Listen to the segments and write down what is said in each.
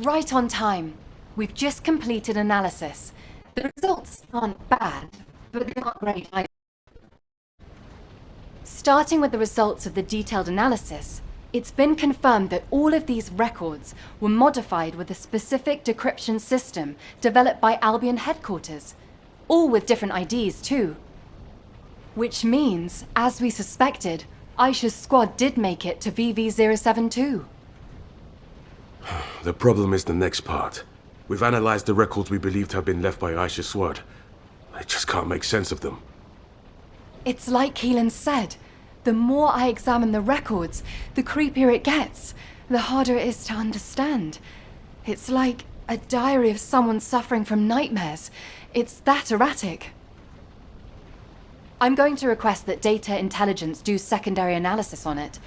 Right on time. We've just completed analysis. The results aren't bad, but they're not great either. Starting with the results of the detailed analysis, it's been confirmed that all of these records were modified with a specific decryption system developed by Albion headquarters, all with different IDs too. Which means, as we suspected, Aisha's squad did make it to VV-072. The problem is the next part. We've analyzed the records we believe to have been left by Aisha's squad. I just can't make sense of them. It's like Keelan said. The more I examine the records, the creepier it gets, the harder it is to understand. It's like a diary of someone suffering from nightmares. It's that erratic. I'm going to request that Data Intelligence do secondary analysis on it.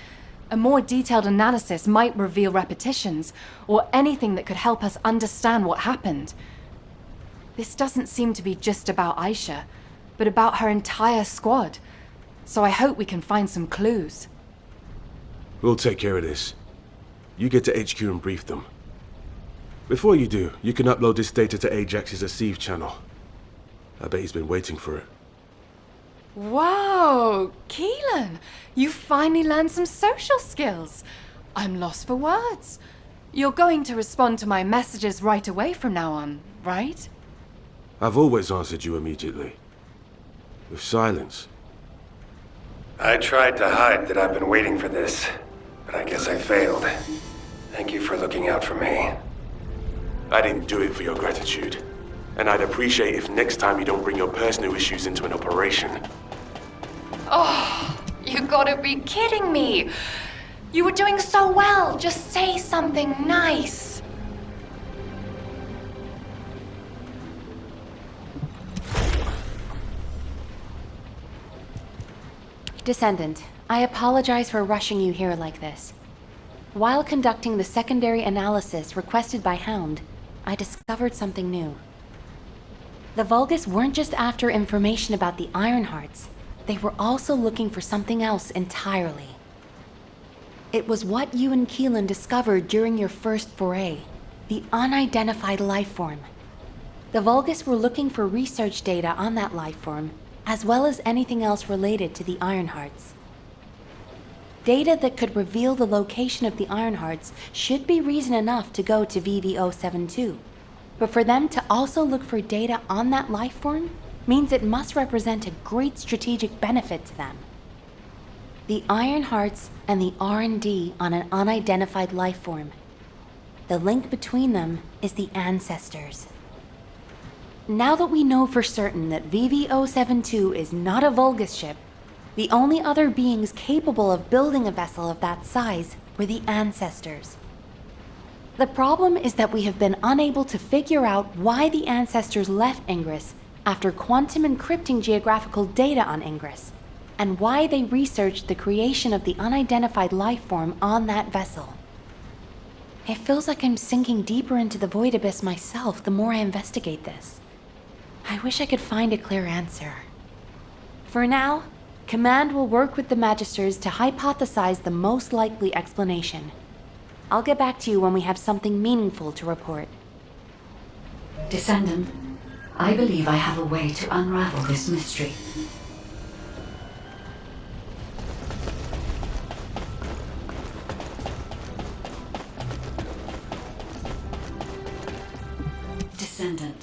A more detailed analysis might reveal repetitions, or anything that could help us understand what happened. This doesn't seem to be just about Aisha, but about her entire squad. So I hope we can find some clues. We'll take care of this. You get to HQ and brief them. Before you do, you can upload this data to Ajax's Receive channel. I bet he's been waiting for it. Whoa, Keelan, you finally learned some social skills. I'm lost for words. You're going to respond to my messages right away from now on, right? I've always answered you immediately. With silence. I tried to hide that I've been waiting for this, but I guess I failed. Thank you for looking out for me. I didn't do it for your gratitude. And I'd appreciate if next time you don't bring your personal issues into an operation. Oh, you gotta be kidding me. You were doing so well. Just say something nice. Descendant, I apologize for rushing you here like this. While conducting the secondary analysis requested by Hound, I discovered something new. The Vulgus weren't just after information about the Ironhearts, they were also looking for something else entirely. It was what you and Keelan discovered during your first foray, the unidentified lifeform. The Vulgus were looking for research data on that lifeform, as well as anything else related to the Ironhearts. Data that could reveal the location of the Ironhearts should be reason enough to go to VV-072. But for them to also look for data on that lifeform means it must represent a great strategic benefit to them. The Ironhearts and the R&D on an unidentified lifeform. The link between them is the Ancestors. Now that we know for certain that VV-072 is not a Vulgus ship, the only other beings capable of building a vessel of that size were the Ancestors. The problem is that we have been unable to figure out why the Ancestors left Ingress after quantum encrypting geographical data on Ingress, and why they researched the creation of the unidentified lifeform on that vessel. It feels like I'm sinking deeper into the void abyss myself the more I investigate this. I wish I could find a clear answer. For now, Command will work with the Magisters to hypothesize the most likely explanation. I'll get back to you when we have something meaningful to report. Descendant, I believe I have a way to unravel this mystery. Descendant.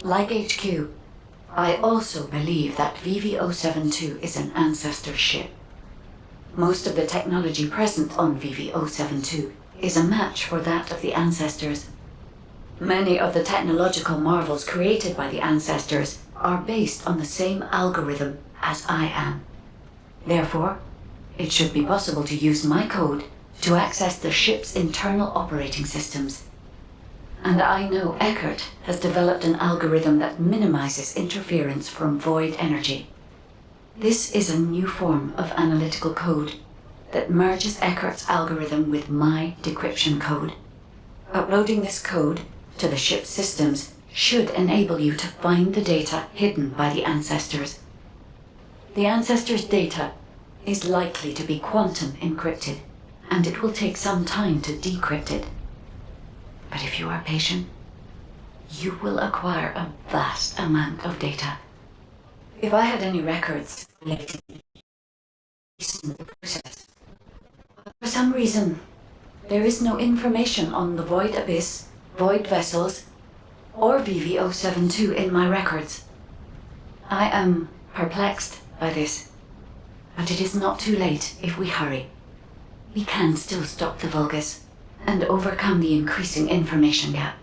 Like HQ, I also believe that VV-072 is an ancestor ship. Most of the technology present on VV-072 is a match for that of the Ancestors. Many of the technological marvels created by the Ancestors are based on the same algorithm as I am. Therefore, it should be possible to use my code to access the ship's internal operating systems. And I know Eckert has developed an algorithm that minimizes interference from void energy. This is a new form of analytical code that merges Eckert's algorithm with my decryption code. Uploading this code to the ship's systems should enable you to find the data hidden by the Ancestors. The Ancestors' data is likely to be quantum encrypted, and it will take some time to decrypt it. But if you are patient, you will acquire a vast amount of data. If I had any records related to the process, for some reason, there is no information on the Void Abyss, Void Vessels, or VV-072 in my records. I am perplexed by this, but it is not too late if we hurry. We can still stop the Vulgus and overcome the increasing information gap.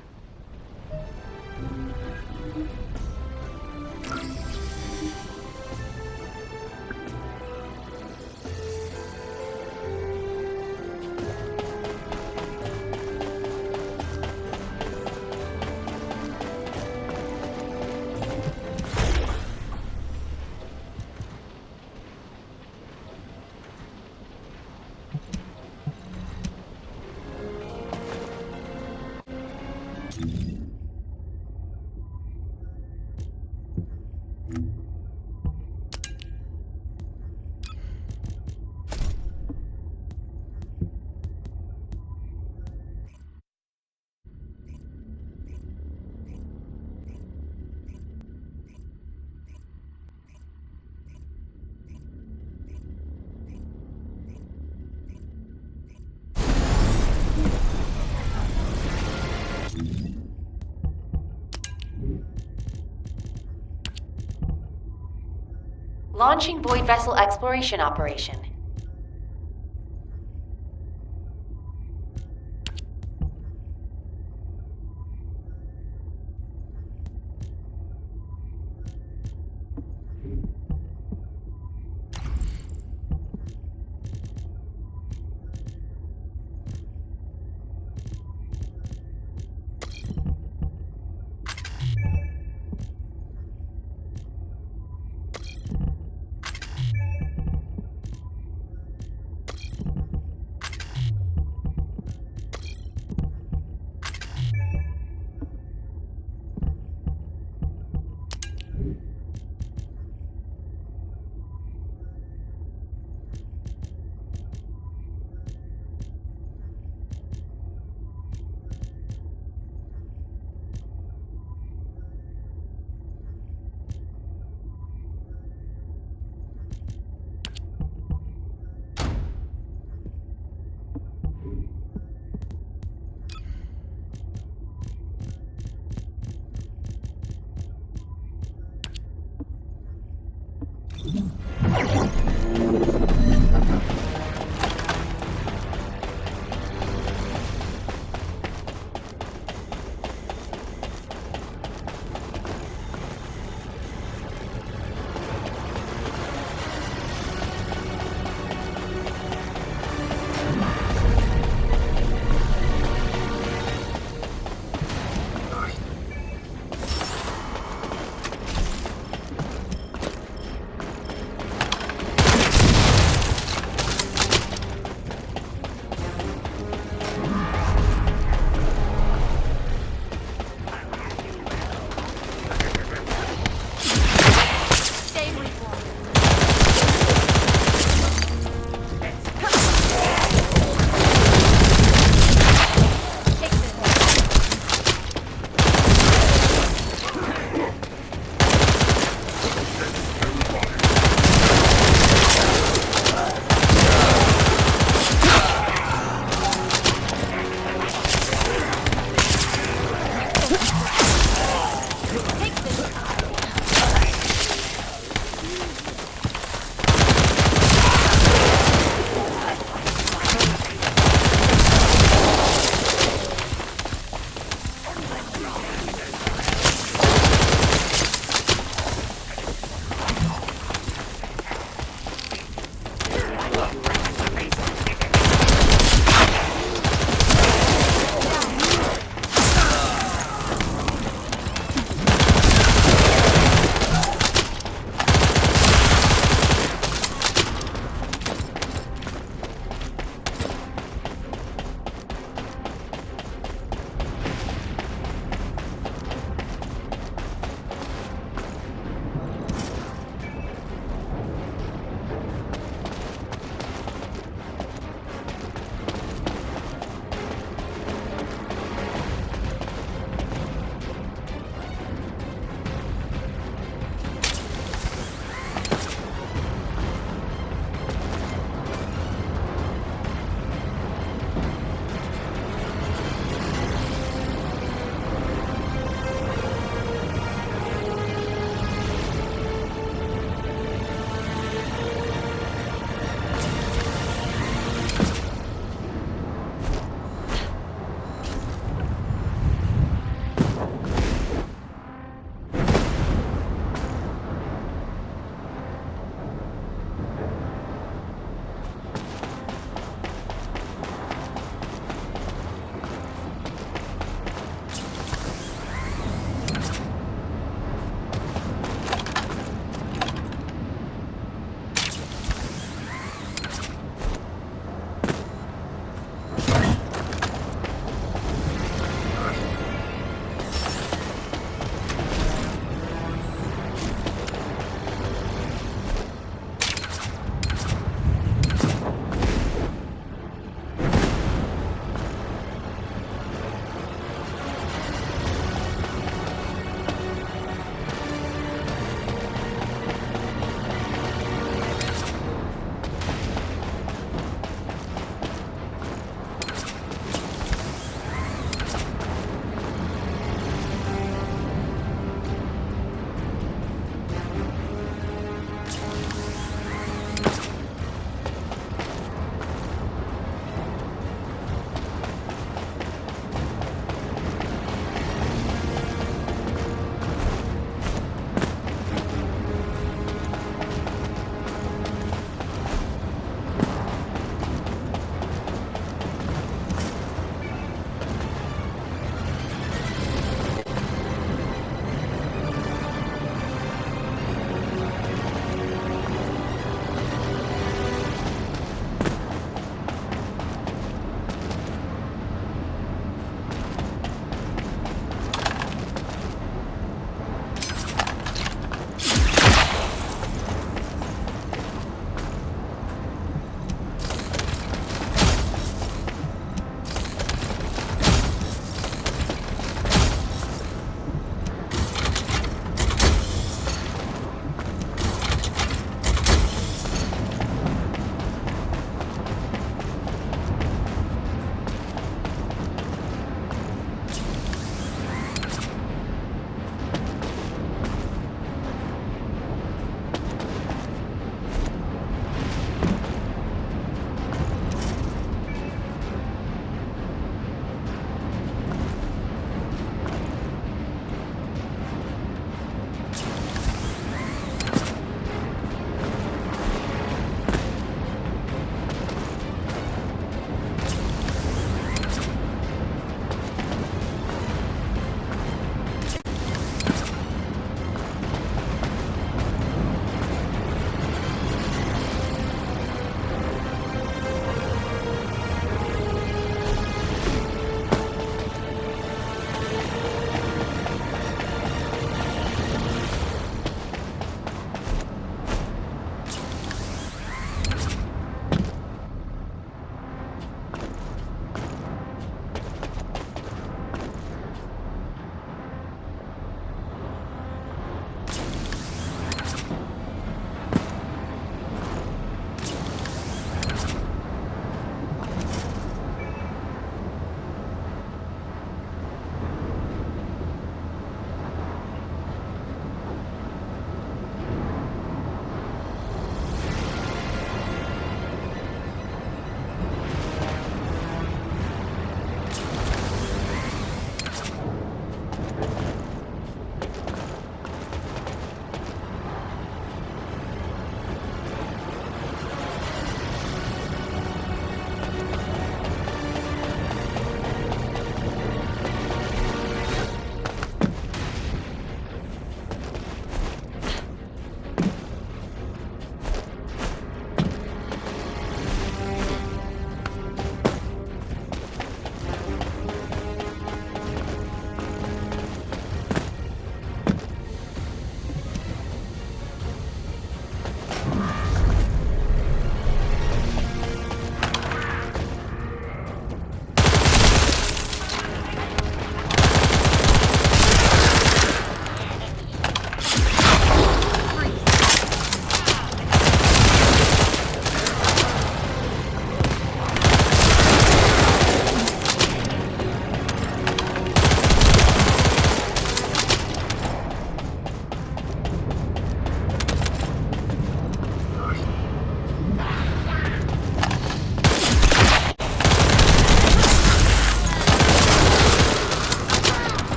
Launching Void Vessel Exploration Operation.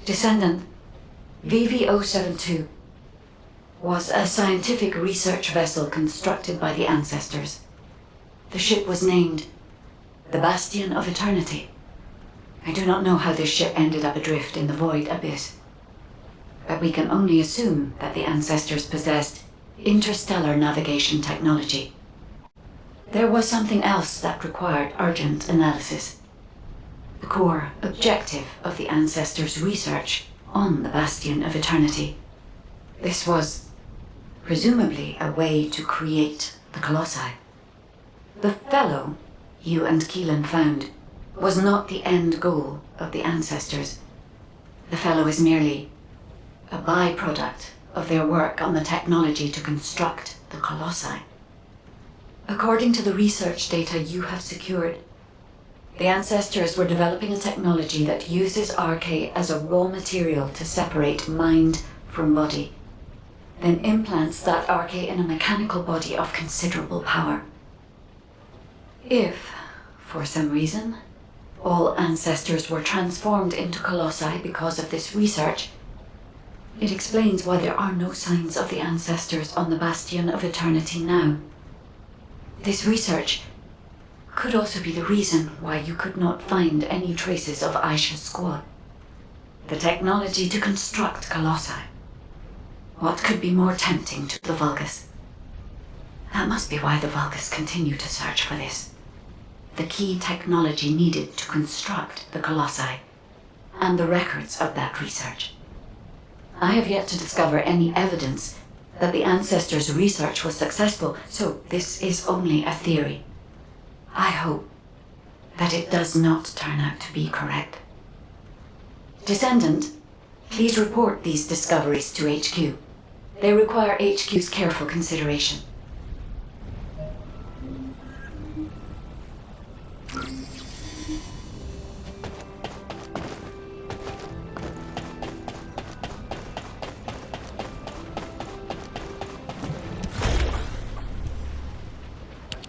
Descendant, VV-072 was a scientific research vessel constructed by the ancestors. The ship was named the Bastion of Eternity. I do not know how this ship ended up adrift in the void abyss, but we can only assume that the ancestors possessed interstellar navigation technology. There was something else that required urgent analysis. The core objective of the ancestors' research on the Bastion of Eternity. This was presumably a way to create the Colossi. The fellow you and Keelan found was not the end goal of the ancestors. The fellow is merely a byproduct of their work on the technology to construct the Colossi. According to the research data you have secured, the ancestors were developing a technology that uses RK as a raw material to separate mind from body, then implants that RK in a mechanical body of considerable power. If, for some reason, all ancestors were transformed into colossi because of this research, it explains why there are no signs of the ancestors on the Bastion of Eternity now. This research could also be the reason why you could not find any traces of Aisha's squad. The technology to construct colossi. What could be more tempting to the Vulgus? That must be why the Vulgus continue to search for this. The key technology needed to construct the colossi, and the records of that research. I have yet to discover any evidence that the ancestors' research was successful, so this is only a theory. I hope that it does not turn out to be correct. Descendant, please report these discoveries to HQ. They require HQ's careful consideration.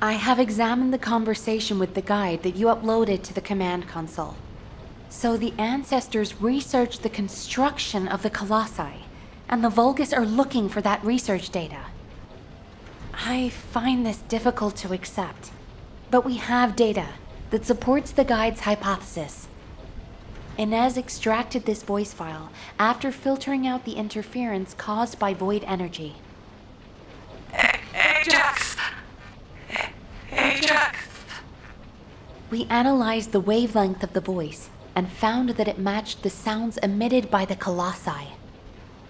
I have examined the conversation with the guide that you uploaded to the command console. So the ancestors researched the construction of the colossi, and the Vulgus are looking for that research data. I find this difficult to accept, but we have data that supports the guide's hypothesis. Inez extracted this voice file after filtering out the interference caused by void energy. Ajax! Ajax! We analyzed the wavelength of the voice and found that it matched the sounds emitted by the colossi.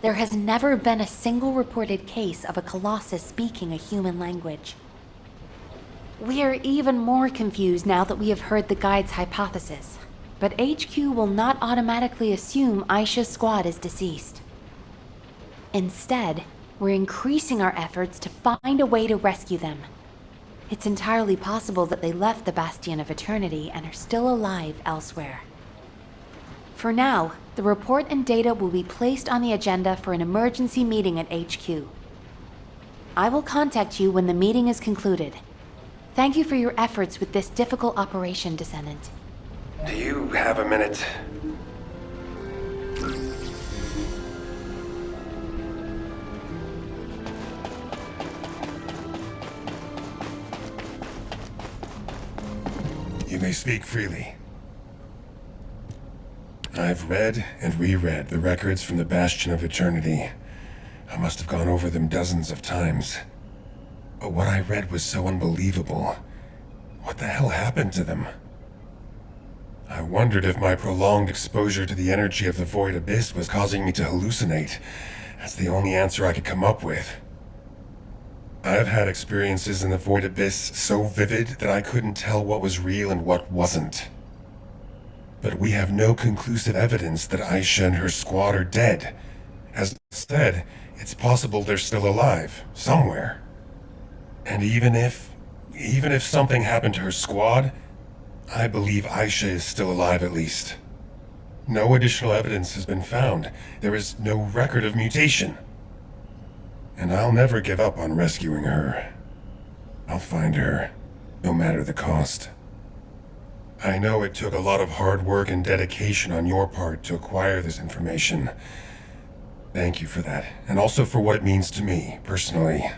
There has never been a single reported case of a colossus speaking a human language. We are even more confused now that we have heard the guide's hypothesis, but HQ will not automatically assume Aisha's squad is deceased. Instead, we're increasing our efforts to find a way to rescue them. It's entirely possible that they left the Bastion of Eternity and are still alive elsewhere. For now, the report and data will be placed on the agenda for an emergency meeting at HQ. I will contact you when the meeting is concluded. Thank you for your efforts with this difficult operation, Descendant. Do you have a minute? You may speak freely. I've read and reread the records from the Bastion of Eternity. I must have gone over them dozens of times. But what I read was so unbelievable. What the hell happened to them? I wondered if my prolonged exposure to the energy of the Void Abyss was causing me to hallucinate. That's the only answer I could come up with. I've had experiences in the Void Abyss so vivid that I couldn't tell what was real and what wasn't. But we have no conclusive evidence that Aisha and her squad are dead. As instead, it's possible they're still alive, somewhere. And even if something happened to her squad, I believe Aisha is still alive at least. No additional evidence has been found. There is no record of mutation. And I'll never give up on rescuing her. I'll find her, no matter the cost. I know it took a lot of hard work and dedication on your part to acquire this information. Thank you for that, and also for what it means to me, personally.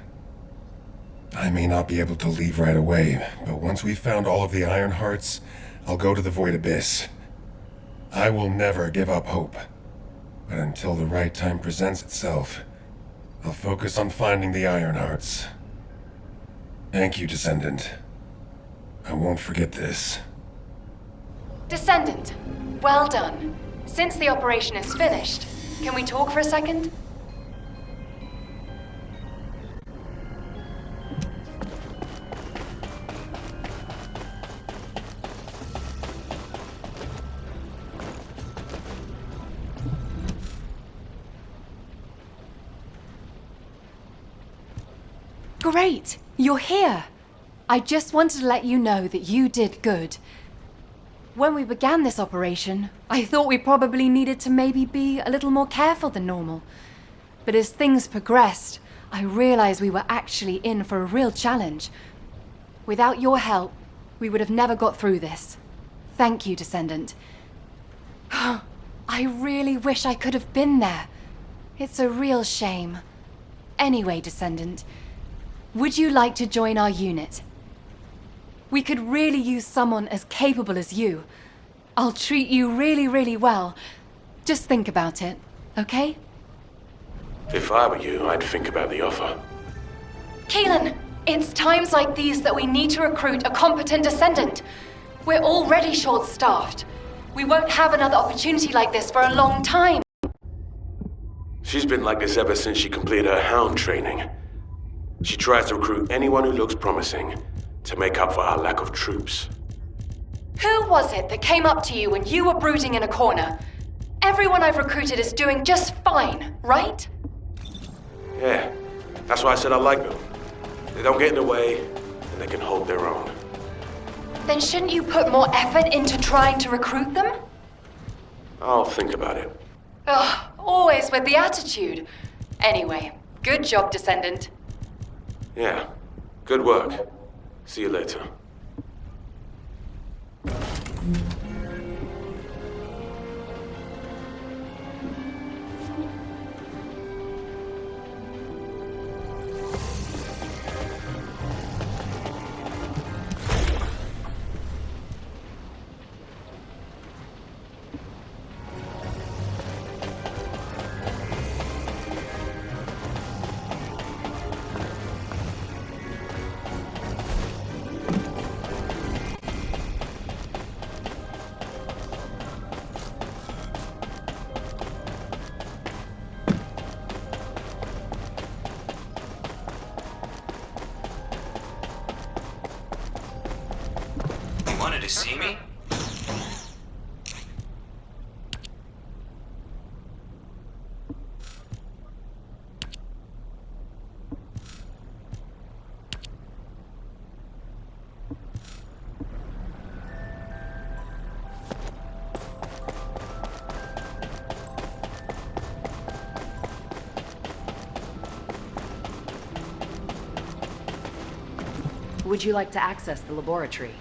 I may not be able to leave right away, but once we've found all of the Iron Hearts, I'll go to the Void Abyss. I will never give up hope. But until the right time presents itself, I'll focus on finding the Iron Hearts. Thank you, Descendant. I won't forget this. Descendant, well done. Since the operation is finished, can we talk for a second? Great! You're here! I just wanted to let you know that you did good. When we began this operation, I thought we probably needed to maybe be a little more careful than normal. But as things progressed, I realized we were actually in for a real challenge. Without your help, we would have never got through this. Thank you, Descendant. I really wish I could have been there. It's a real shame. Anyway, Descendant, would you like to join our unit? We could really use someone as capable as you. I'll treat you really, really well. Just think about it, okay? If I were you, I'd think about the offer. Keelan, it's times like these that we need to recruit a competent Descendant. We're already short-staffed. We won't have another opportunity like this for a long time. She's been like this ever since she completed her Hound training. She tries to recruit anyone who looks promising to make up for our lack of troops. Who was it that came up to you when you were brooding in a corner? Everyone I've recruited is doing just fine, right? Yeah, that's why I said I like them. They don't get in the way, and they can hold their own. Then shouldn't you put more effort into trying to recruit them? I'll think about it. Ugh, always with the attitude. Anyway, good job, Descendant. Yeah, good work. See you later. Wanted to see me? Would you like to access the laboratory?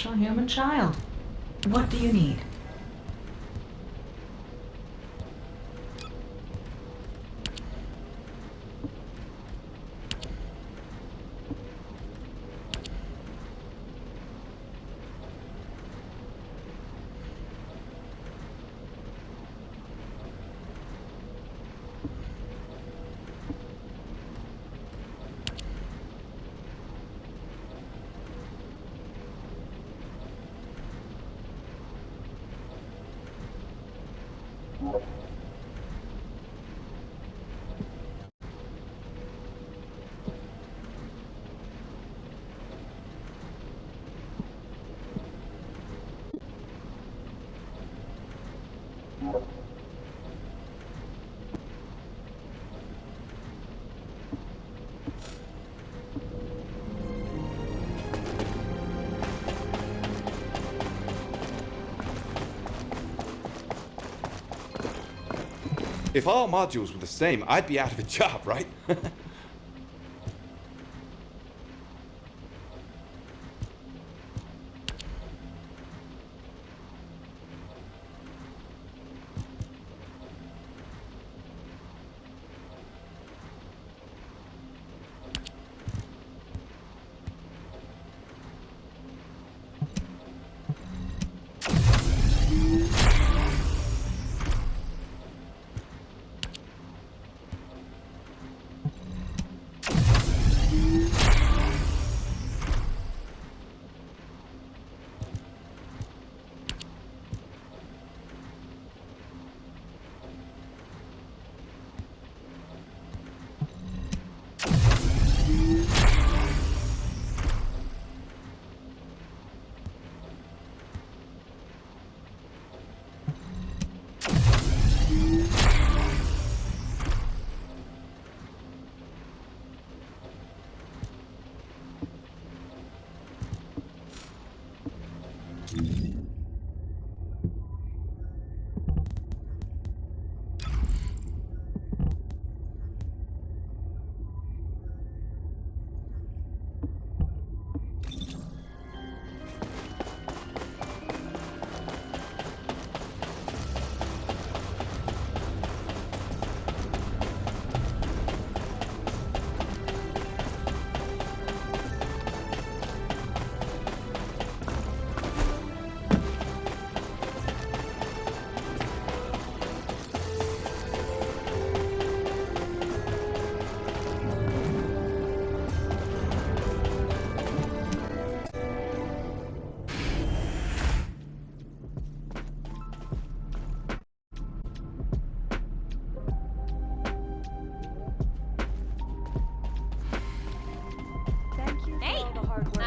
special human child. What do you need? If all modules were the same, I'd be out of a job, right?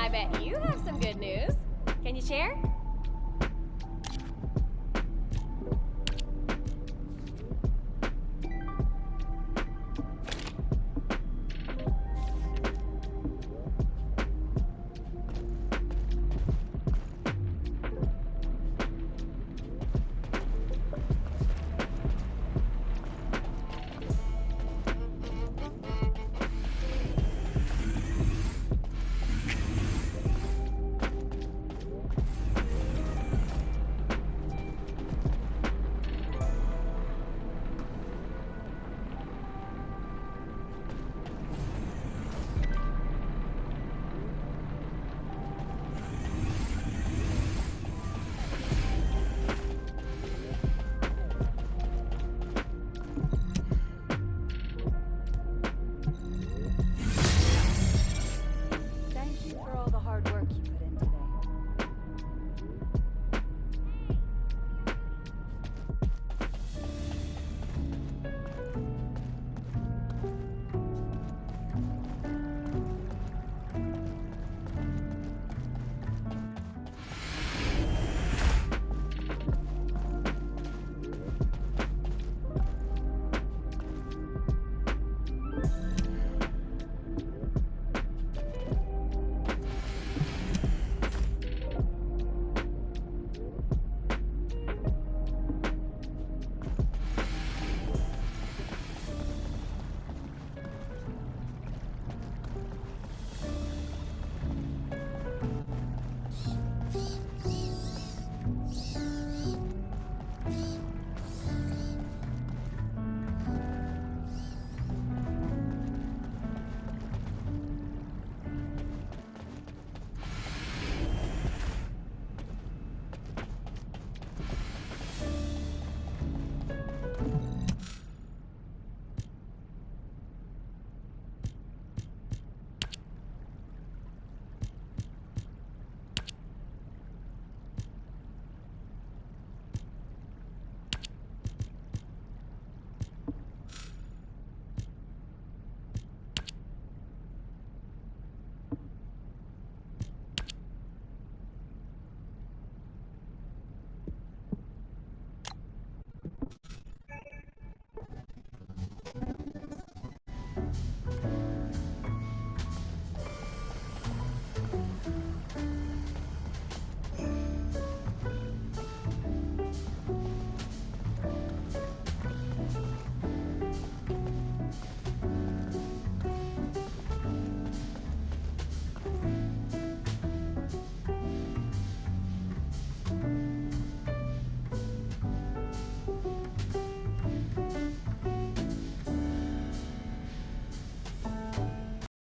I bet you have some good news. Can you share?